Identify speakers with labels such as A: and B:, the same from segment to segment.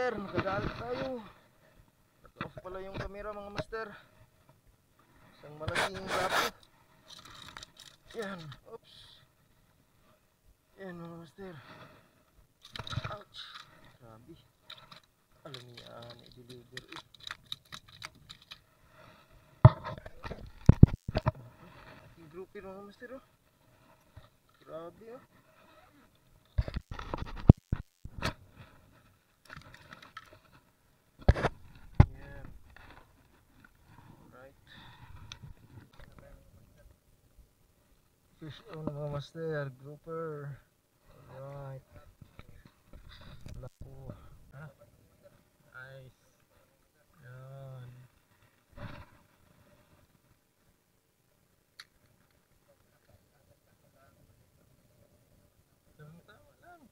A: master, nakagalit tayo. Naka-off pala yung camera mga master. Isang malaking lapo. Yan, oops. Yan mga master. Ouch. Grabe. Alam niya, i-deliver eh. Yung grouper mga master oh. Grabe oh. Yan. Right. Fish on mga master, grouper. Alright. Lapo. Ha? Nice. Yan. Tama lang.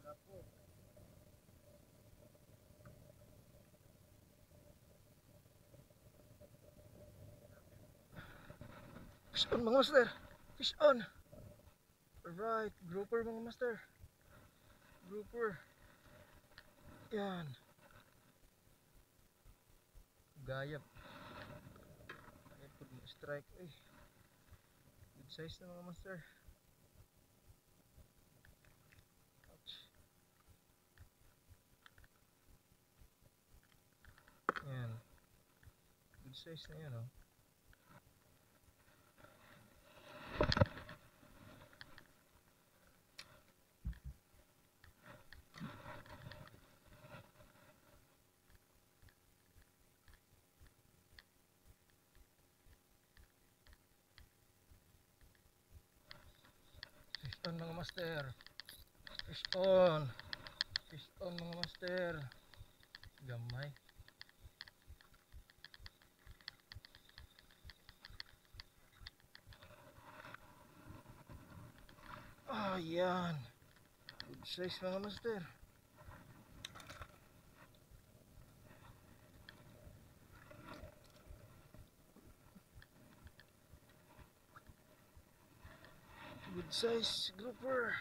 A: Lapo. Fish on mga master. Fish on. Alright, grouper mga master. Grouper. Yan. Gayap. Gayap mo strike. Ay. Good size na mga master. Ouch. Yan. Good size na yan oh. Fish on mga master. Fish on. Fish on mga master. Gamay. Ah, yan. Good size mga master. Good size grouper.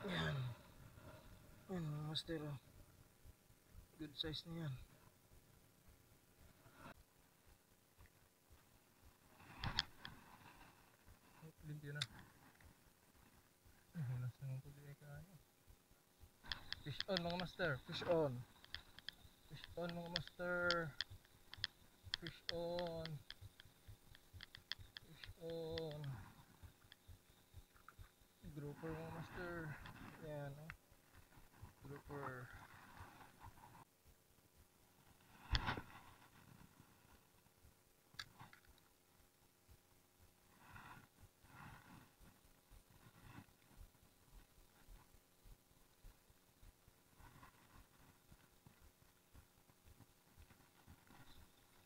A: Yan. Yan mga master oh. Good size na yan. Limpyo na. Nasa nang puli ay kayo. Fish on mga master. Fish on. Fish on mga master. Fish on. Fish on. Grouper mga master. Yan oh. Grouper.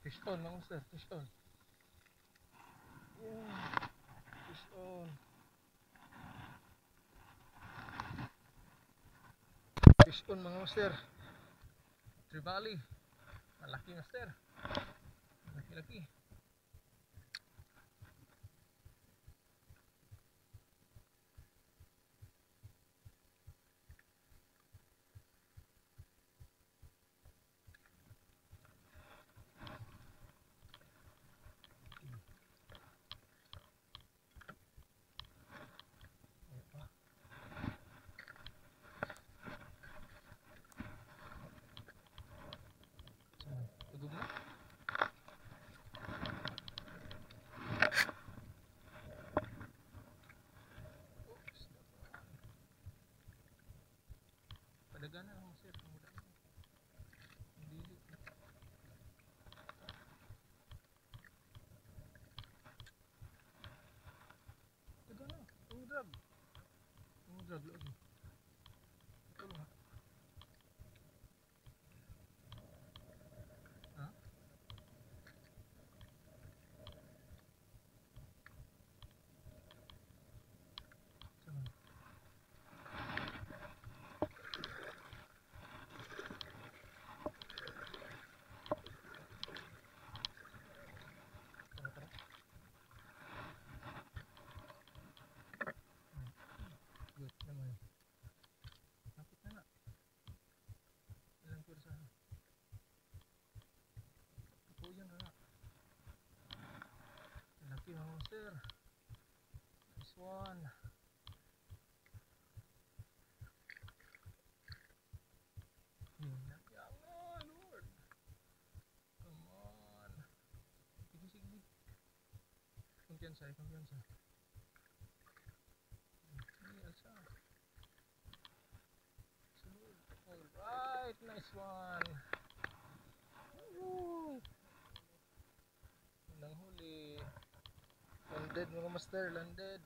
A: Fish on mga master. Fish on. Yeah. Fish on. Fish on mga master. Trevally. Malaki master. Laki-laki. Tugog na. Padagana ang sir. Hindi. Padagana. Umudrag. Umudrag lagi. Ito lang. Ha? Saan? master. Nice one. Jangan, Lord. Come on. Sige, sige. Kumpiyansa, kumpiyansa. Alsa. Sunod. Alright, nice one. Unang huli. Landed mga master, landed.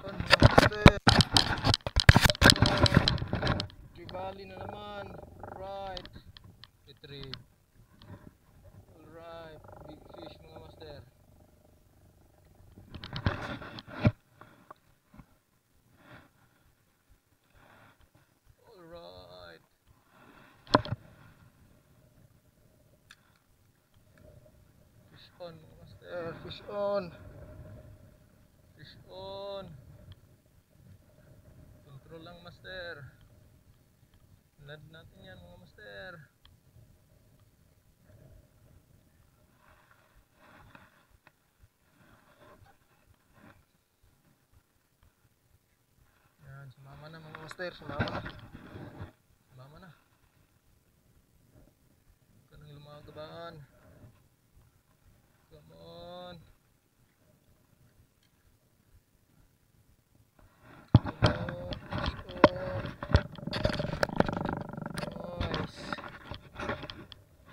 A: On mga master. Trevally na naman. Right. Retrieve. Alright, big fish mga master. Alright. Fish on mga master, fish on. Fish on. Control lang master. Land natin yan mga master. Yan, sumama na mga master, sumama na. Sumama na. Huwag ka nang lumagabaan. Come on.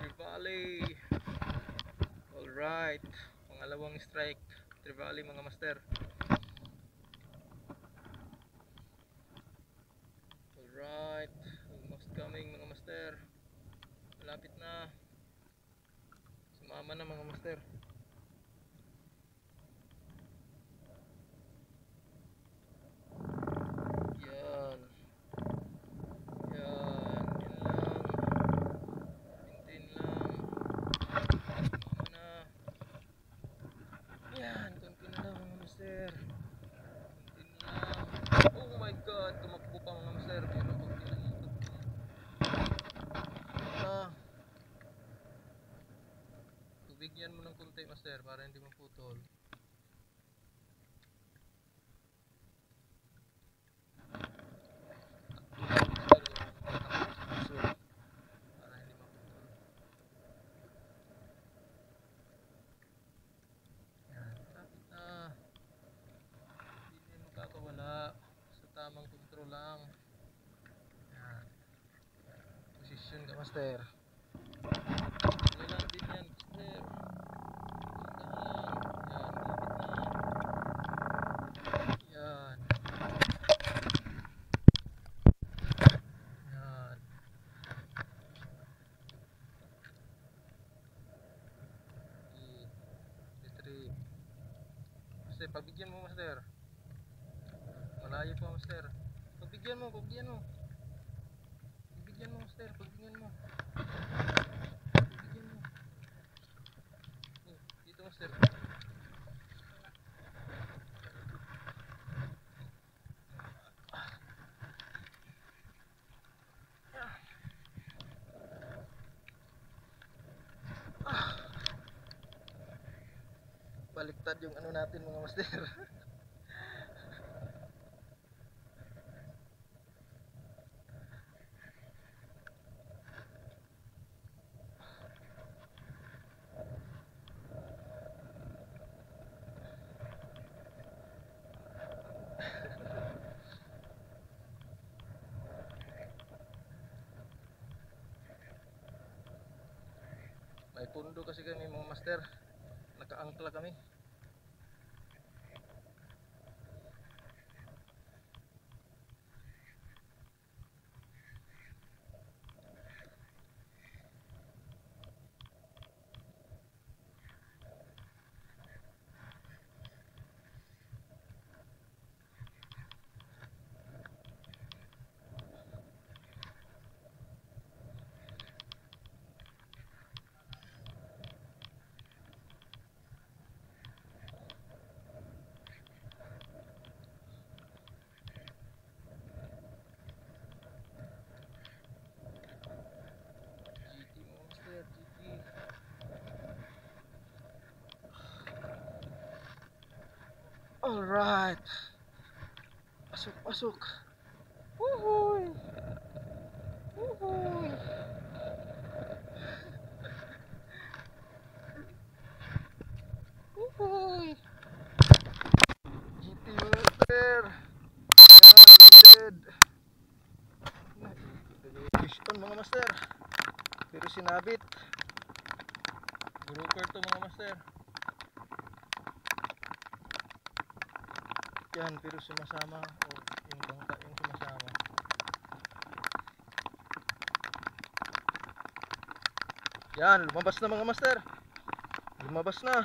A: Trevally. Alright, pangalawang strike. Trevally mga master. Alright, almost coming mga master. Malapit na. Sumama na mga master. Yan. Yan, yan lang. Pintin lang. Sumama na. Yan, konti na lang mga master. Konti na lang. Oh my god, tumakbo pa mga master. Pero konti lang yung tubigyan mo ng konti master para hindi maputol. Para hindi maputol. Yan, lapit na. Hindi makakawala. Sa tamang kontrol lang. Yan. Position ka master. Nilang din yan master. Yan, yan. Retrieve. Master, pagbigyan mo master. Malayo pa master. Pagbigyan mo, pagbigyan mo. Pagbigyan mo master, pagbigyan mo. Pagbigyan mo. Oh, dito master. Baliktad yung ano natin mga master. May pundo kasi kami mga master. Nakaangkla kami. Alright. Pasok, pasok. Woohoo! Woohoo! Woohoo! GT Master. Dead. Fish on mga master. Pero sinabit. Broker to mga master. Yan, pero sumasama. O, yung bangka yung sumasama. Yan, lumabas na mga master. Lumabas na.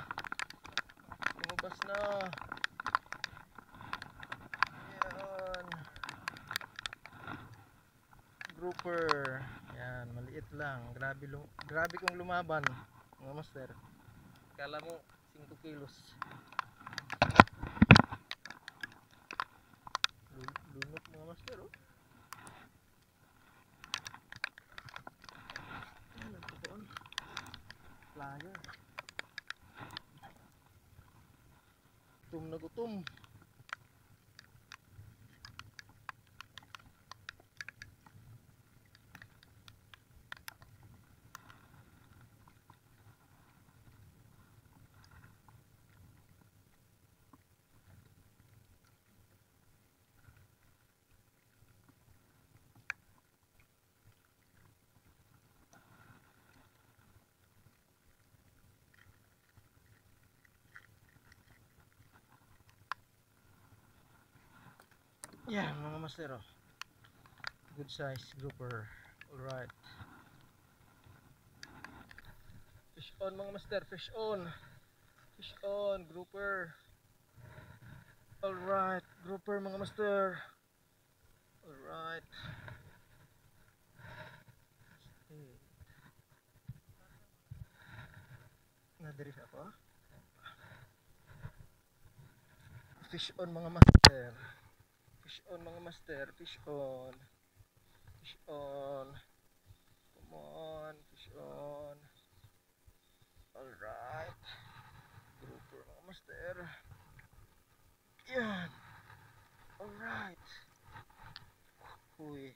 A: Lumabas na. Yan. Grouper. Yan, maliit lang. Grabe kong lumaban mga master. Kala mo 5 kilos. Lunok mga master, oh. Yan, nagtutuan. Flyer. Gutom na gutom. Yan mga master, oh. Good size grouper. Alright. Fish on mga master, fish on. Fish on, grouper. Alright, grouper mga master. Alright. Nadiri ako, ah. Fish on mga master. Fish on mga master, fish on. Fish on. Come on, fish on. Alright. Grouper mga master. Yan. Alright. Uy.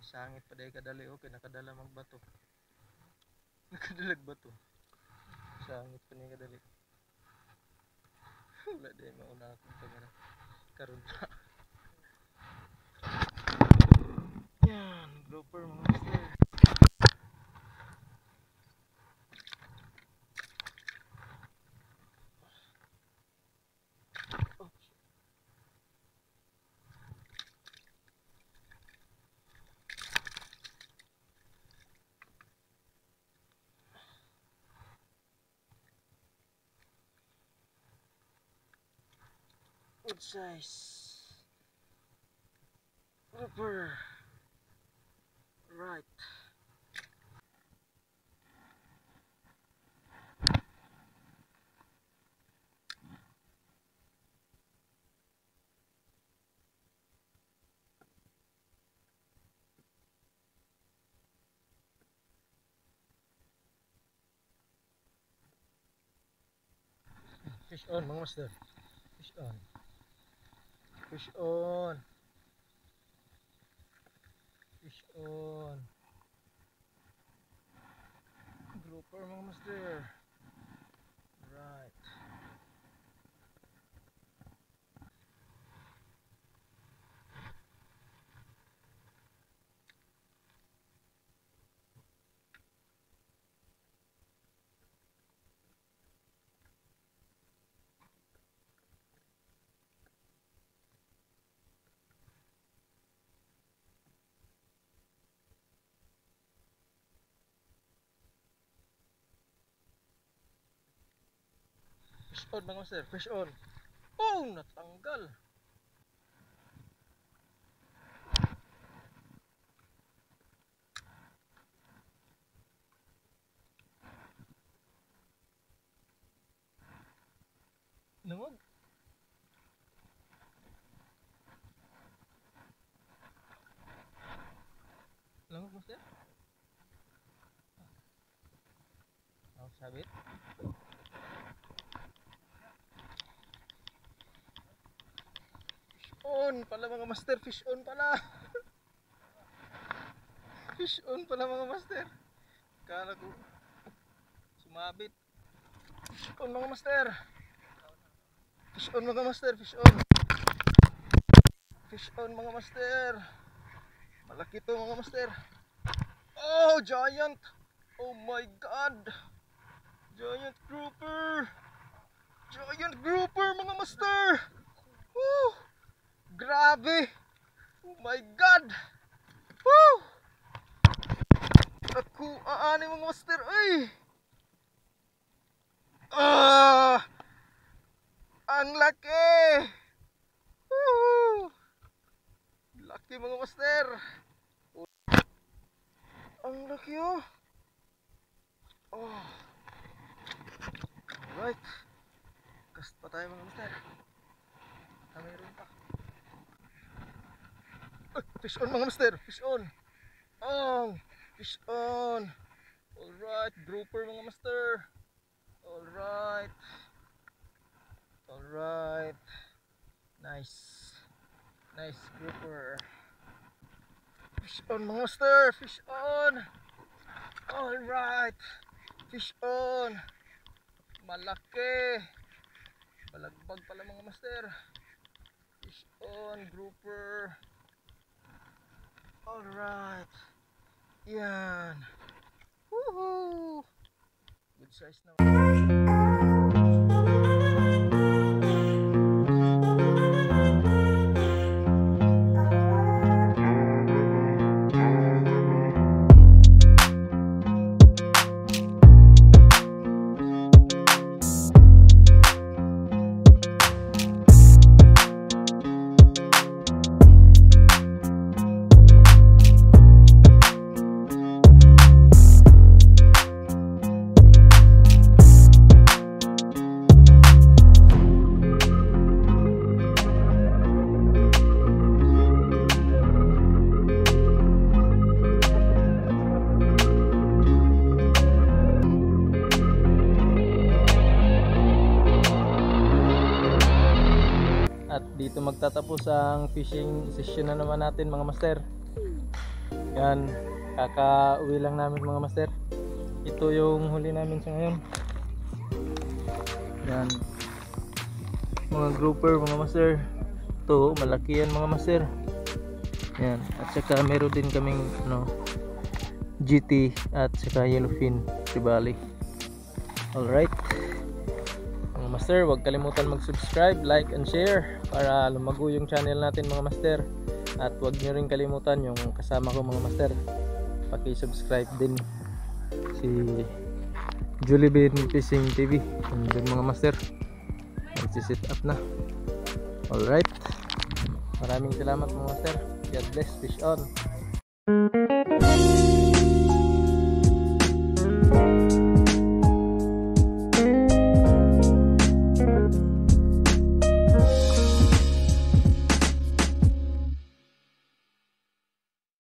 A: Sangit pa dahil kadali, okay. Nakadala magbato. Nakadalag bato. Sangit pa niya kadali. Wala dahil mauna akong kamera. Karoon pa. Yan. Grouper mga master. Good size grouper. Right. Fish on mga master. Fish on. Fish on. Fish on. Grouper mga master. Right. Fish on mga master. Fish on. Oh, natanggal. Nangog. Langog master. Oh, sabit. on pala mga master, fish on pala. Fish on pala mga master. Kala ko sumabit. Fish on mga master. Fish on mga master, fish on. Fish on mga master. Malaki to mga master. Oh, giant. Oh my god. Giant grouper. Giant grouper mga master. Woo! Grabe. Oh my god. Woo! Ako aani mga master. Ay. Ang laki. Woo! Laki mga master. Ang laki oh. Oh. Right. Cast pa tayo mga master. Mayroon pa. Fish on mga master. Fish on. Oh. Fish on. Alright. Grouper mga master. Alright. Alright. Nice. Nice grouper. Fish on mga master. Fish on. Alright. Fish on. Malaki. Balagbag pala mga master. Fish on. Grouper. Alright. Yan. Woohoo. Good size na. At dito magtatapos ang fishing session na naman natin mga master. Yan, kakauwi lang namin mga master. Ito yung huli namin sa ngayon. Yan, mga grouper mga master. Ito, malaki yan mga master. Yan, at saka meron din kaming GT at saka yellowfin trevally. Alright mga master, huwag kalimutan mag-subscribe, like and share para lumago yung channel natin mga master. At huwag nyo rin kalimutan yung kasama ko mga master, paki-subscribe din si Julibin Fishing TV. Andun mga master, nagsisit up na. Alright, maraming salamat mga master. God bless, fish on.